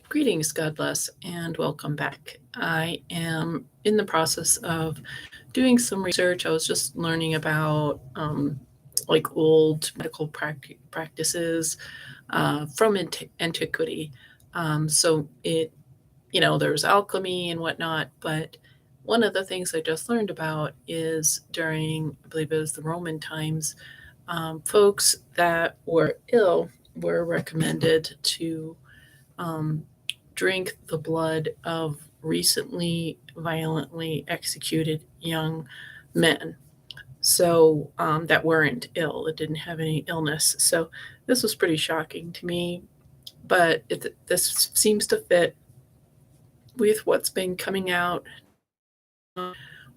Greetings, God bless, and welcome back. I am in the process of doing some research. I was just learning about like old medical practices from antiquity. So there's alchemy and whatnot, but one of the things I just learned about is during, I believe it was the Roman times, folks that were ill were recommended to um, drink the blood of recently violently executed young men. So that weren't ill, that didn't have any illness. So this was pretty shocking to me, but this seems to fit with what's been coming out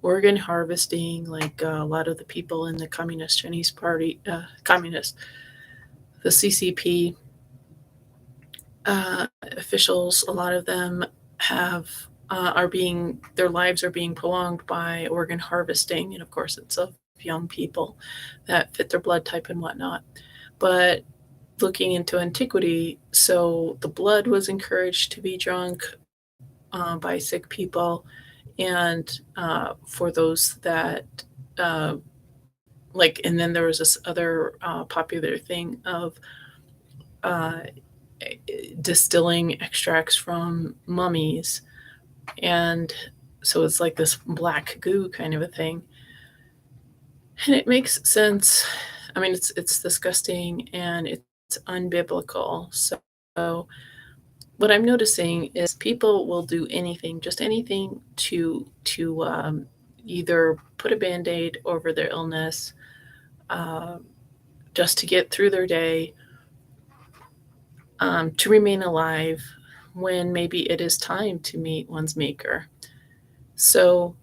organ harvesting, like a lot of the people in the Communist Chinese Party, the CCP officials, a lot of them have are being their lives are being prolonged by organ harvesting, and of course it's of young people that fit their blood type and whatnot. But looking into antiquity, so the blood was encouraged to be drunk by sick people, and for those that and then there was this other popular thing of uh, distilling extracts from mummies, and so it's like this black goo kind of a thing, and it makes sense. I mean, it's disgusting and it's unbiblical. So what I'm noticing is people will do anything, just anything to either put a band-aid over their illness, uh, just to get through their day, to remain alive when maybe it is time to meet one's maker. So,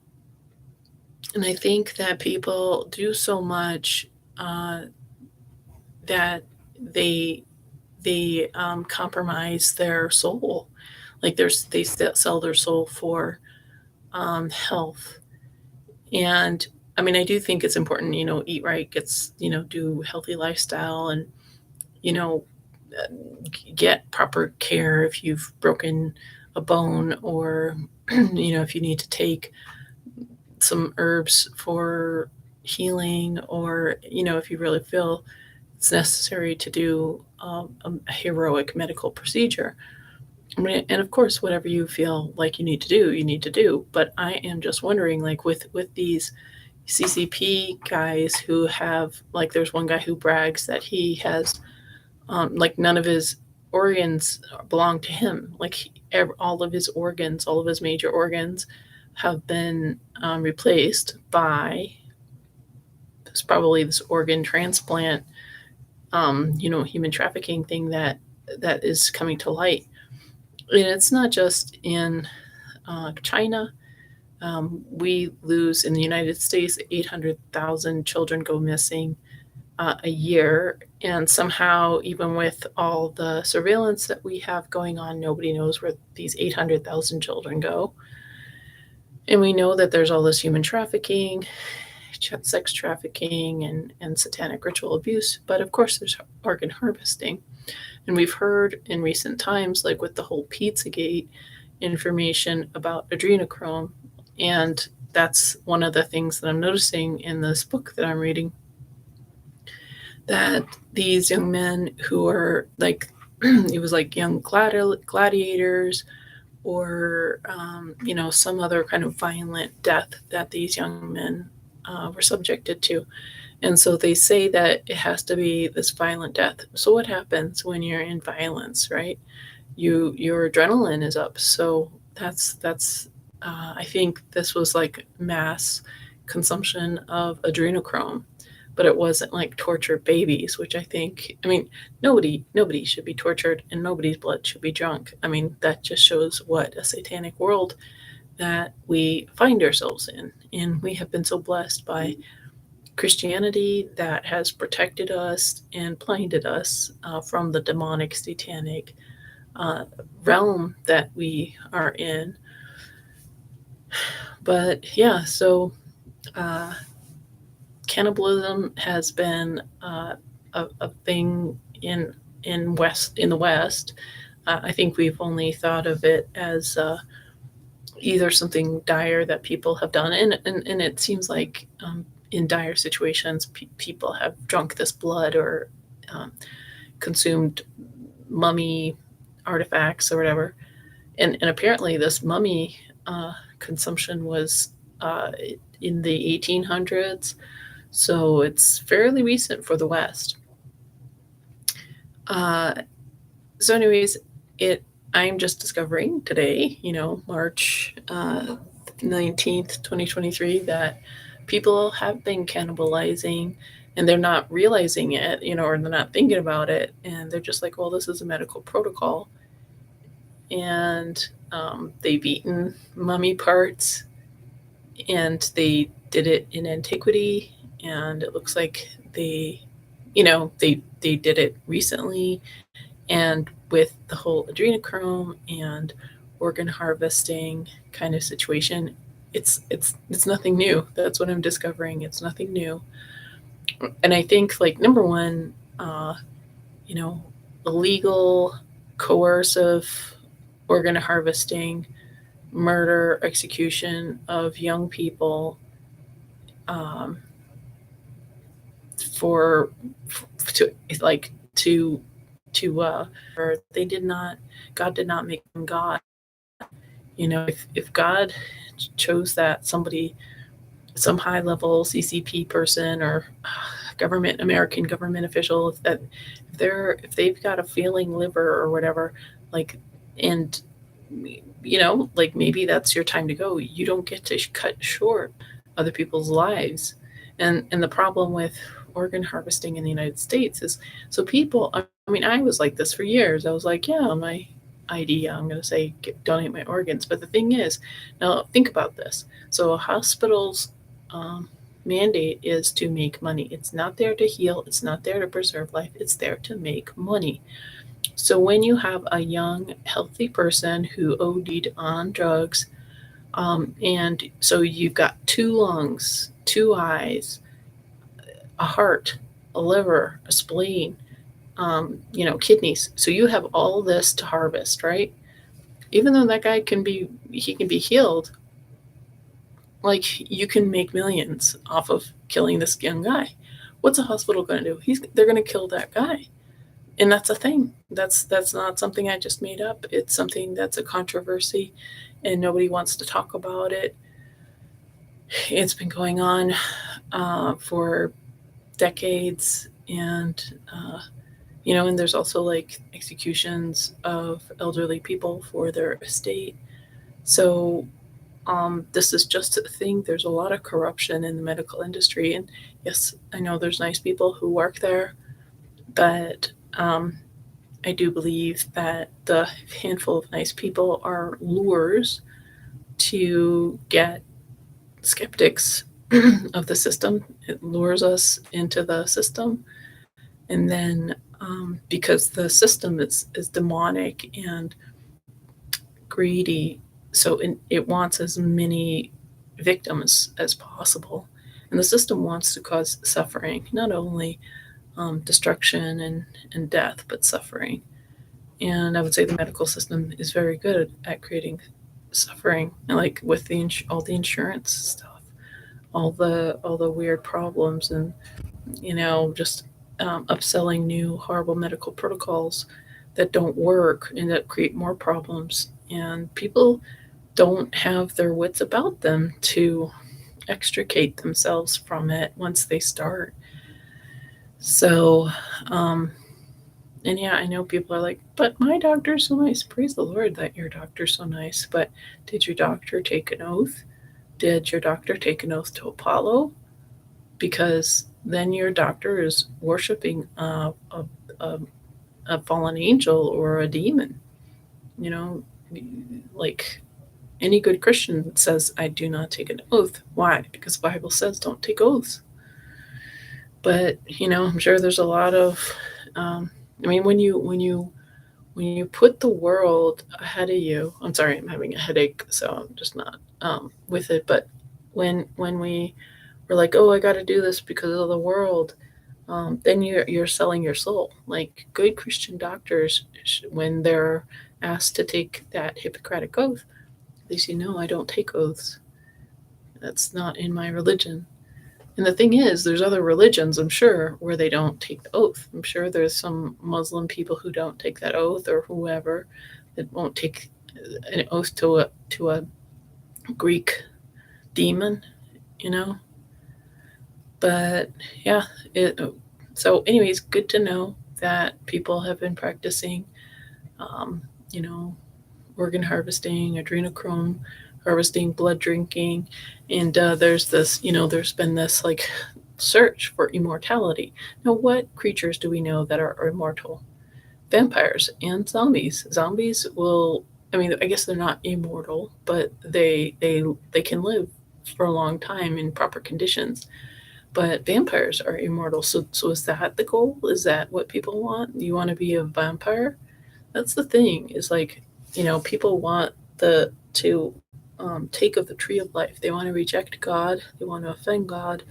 and I think that people do so much uh, that they compromise their soul. Like they sell their soul for health. And I mean, I do think it's important, eat right, do healthy lifestyle, and you know, get proper care if you've broken a bone, or if you need to take some herbs for healing, or if you really feel it's necessary to do a heroic medical procedure. I mean, and of course, whatever you feel like you need to do, you need to do. But I am just wondering, like with these CCP guys who have, like, there's one guy who brags that he has like none of his organs belong to him. Like all of his organs, all of his major organs, have been replaced by probably this organ transplant, human trafficking thing that is coming to light. And it's not just in China. We lose in the United States 800,000 children go missing a year. And somehow, even with all the surveillance that we have going on, nobody knows where these 800,000 children go. And we know that there's all this human trafficking, sex trafficking, and satanic ritual abuse. But of course, there's organ harvesting. And we've heard in recent times, like with the whole Pizzagate information about adrenochrome. And that's one of the things that I'm noticing in this book that I'm reading, that these young men who are like, it was like young gladiators, or some other kind of violent death that these young men were subjected to. And so they say that it has to be this violent death. So what happens when you're in violence, right? Your adrenaline is up. So that's I think this was like mass consumption of adrenochrome, but it wasn't like tortured babies, which I mean, nobody should be tortured, and nobody's blood should be drunk. I mean, that just shows what a satanic world that we find ourselves in. And we have been so blessed by Christianity that has protected us and blinded us from the demonic, satanic uh, realm that we are in. But yeah, so uh, cannibalism has been a thing in the West. I think we've only thought of it as either something dire that people have done, and it seems like in dire situations, people have drunk this blood or um, consumed mummy artifacts or whatever. And apparently, this mummy consumption was uh, in the 1800s, so it's fairly recent for the West. Uh, so, anyways, it I'm just discovering today, March 19th, 2023, that people have been cannibalizing and they're not realizing it, or they're not thinking about it. And they're just like, well, this is a medical protocol. And they've eaten mummy parts and they did it in antiquity. And it looks like they did it recently, and with the whole adrenochrome and organ harvesting kind of situation, it's nothing new. That's what I'm discovering. It's nothing new. And I think, like, number one, you know illegal, coercive organ harvesting, murder, execution of young people, um, for to like or they did not God did not make them God. If God chose that somebody, some high level CCP person or American government official, if they've got a failing liver or whatever, like, and like, maybe that's your time to go. You don't get to cut short other people's lives. And the problem with organ harvesting in the United States is, so people, I mean, I was like this for years. I was like, yeah, my ID, I'm going to say, donate my organs. But the thing is, now think about this. So a hospital's mandate is to make money. It's not there to heal. It's not there to preserve life. It's there to make money. So when you have a young, healthy person who OD'd on drugs, and so you've got two lungs, two eyes, a heart, a liver, a spleen, kidneys. So you have all this to harvest, right? Even though that guy he can be healed, like, you can make millions off of killing this young guy. What's a hospital going to do? They're going to kill that guy. And that's a thing. That's not something I just made up. It's something that's a controversy, and nobody wants to talk about it. It's been going on for decades, and there's also, like, executions of elderly people for their estate. So this is just a thing. There's a lot of corruption in the medical industry, and yes, I know there's nice people who work there, but I do believe that the handful of nice people are lures to get skeptics of the system. It lures us into the system. And then because the system is demonic and greedy, so it wants as many victims as possible. And the system wants to cause suffering, not only destruction and death, but suffering. And I would say the medical system is very good at creating suffering, and, like, with all the insurance stuff, all the weird problems, and just upselling new horrible medical protocols that don't work and that create more problems. And people don't have their wits about them to extricate themselves from it once they start. So, and yeah, I know people are like, but my doctor's so nice. Praise the Lord that your doctor's so nice. But did your doctor take an oath? Did your doctor take an oath to Apollo? Because then your doctor is worshiping a, a fallen angel or a demon. You know, like, any good Christian says, I do not take an oath. Why? Because the Bible says don't take oaths. But I'm sure there's a lot of, I mean, when you put the world ahead of you, I'm sorry, I'm having a headache, so I'm just not with it. But when we were like, oh, I got to do this because of the world, then you're selling your soul. Like, good Christian doctors, when they're asked to take that Hippocratic oath, they say, no, I don't take oaths. That's not in my religion. And the thing is, there's other religions, I'm sure, where they don't take the oath. I'm sure there's some Muslim people who don't take that oath, or whoever that won't take an oath to a Greek demon, you know. But yeah, it. So, anyways, good to know that people have been practicing, um, you know, organ harvesting, adrenochrome harvesting, blood drinking, and there's this, there's been this like search for immortality. Now, what creatures do we know that are immortal? Vampires and zombies. Zombies will, I mean, I guess they're not immortal, but they can live for a long time in proper conditions. But vampires are immortal. So is that the goal? Is that what people want? You want to be a vampire? That's the thing. Is like, people want the to take of the tree of life. They want to reject God. They want to offend God,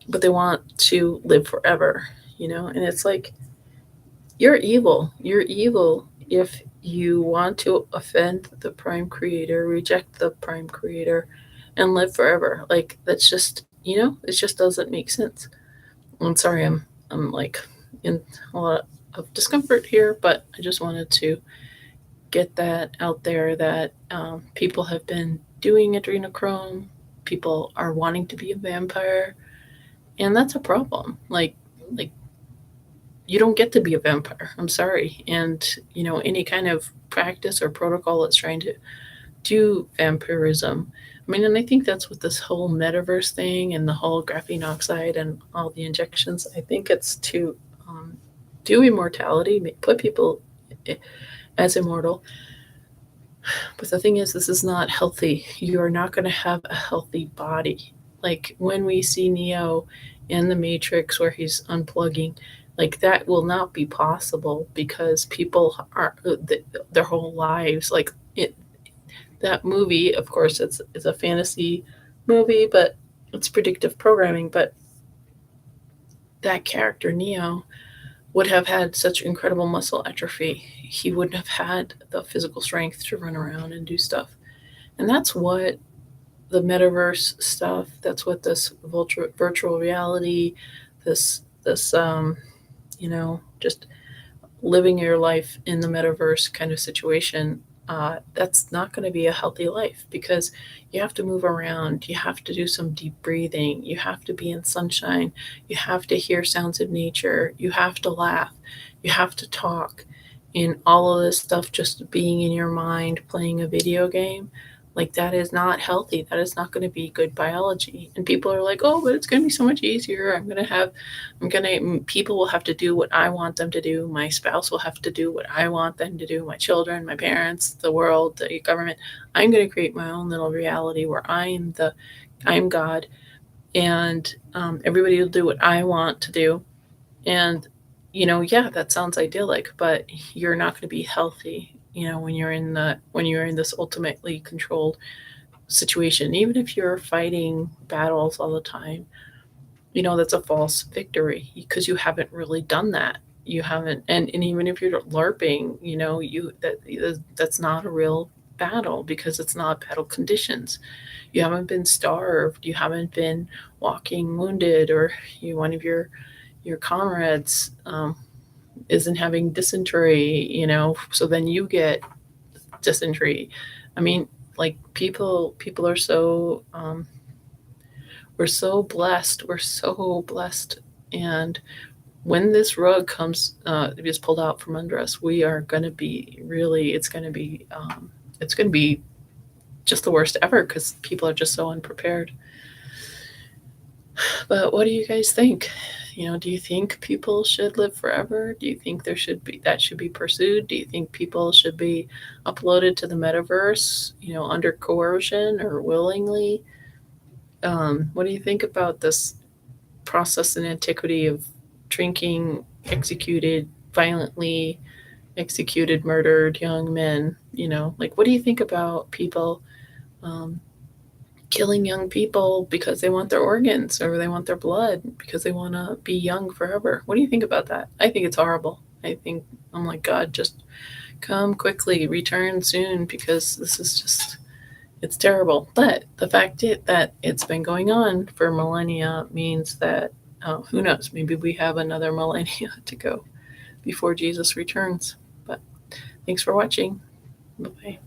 but they want to live forever. And it's like, you're evil. You're evil if you want to offend the prime creator, reject the prime creator, and live forever. Like, that's just, it just doesn't make sense. I'm sorry, I'm like in a lot of discomfort here, but I just wanted to get that out there that people have been doing adrenochrome. People are wanting to be a vampire, and that's a problem. Like you don't get to be a vampire. I'm sorry. And any kind of practice or protocol that's trying to do vampirism. I mean, and I think that's what this whole metaverse thing and the whole graphene oxide and all the injections. I think it's to um, do immortality, put people as immortal. But the thing is, this is not healthy. You are not going to have a healthy body. Like when we see Neo in the Matrix where he's unplugging, like that will not be possible because people are their whole lives like it. That movie, of course, it's a fantasy movie, but it's predictive programming. But that character Neo would have had such incredible muscle atrophy. He wouldn't have had the physical strength to run around and do stuff. And that's what the metaverse stuff, that's what this virtual reality, this just living your life in the metaverse kind of situation, that's not going to be a healthy life because you have to move around, you have to do some deep breathing, you have to be in sunshine, you have to hear sounds of nature, you have to laugh, you have to talk, and all of this stuff just being in your mind playing a video game. Like, that is not healthy. That is not going to be good biology. And people are like, oh, but it's going to be so much easier. People will have to do what I want them to do. My spouse will have to do what I want them to do. My children, my parents, the world, the government. I'm going to create my own little reality where I'm God, and everybody will do what I want to do. And yeah, that sounds idyllic, but you're not going to be healthy. When you're in this ultimately controlled situation, even if you're fighting battles all the time, that's a false victory because you haven't really done that. You haven't, and even if you're LARPing, that's not a real battle because it's not battle conditions. You haven't been starved. You haven't been walking wounded, or one of your comrades isn't having dysentery. So then you get dysentery. I mean, like people are so we're so blessed. We're so blessed. And when this rug is pulled out from under us, we are going to be really. It's going to be just the worst ever because people are just so unprepared. But what do you guys think? Do you think people should live forever? Do you think that should be pursued? Do you think people should be uploaded to the metaverse, under coercion or willingly? What do you think about this process in antiquity of drinking violently executed, murdered young men? Like, what do you think about people um, killing young people because they want their organs or they want their blood because they want to be young forever? What do you think about that? I think it's horrible. I'm like, God, just come quickly, return soon, because this is just, it's terrible. But the fact that it's been going on for millennia means that, who knows, maybe we have another millennia to go before Jesus returns. But thanks for watching. Bye-bye.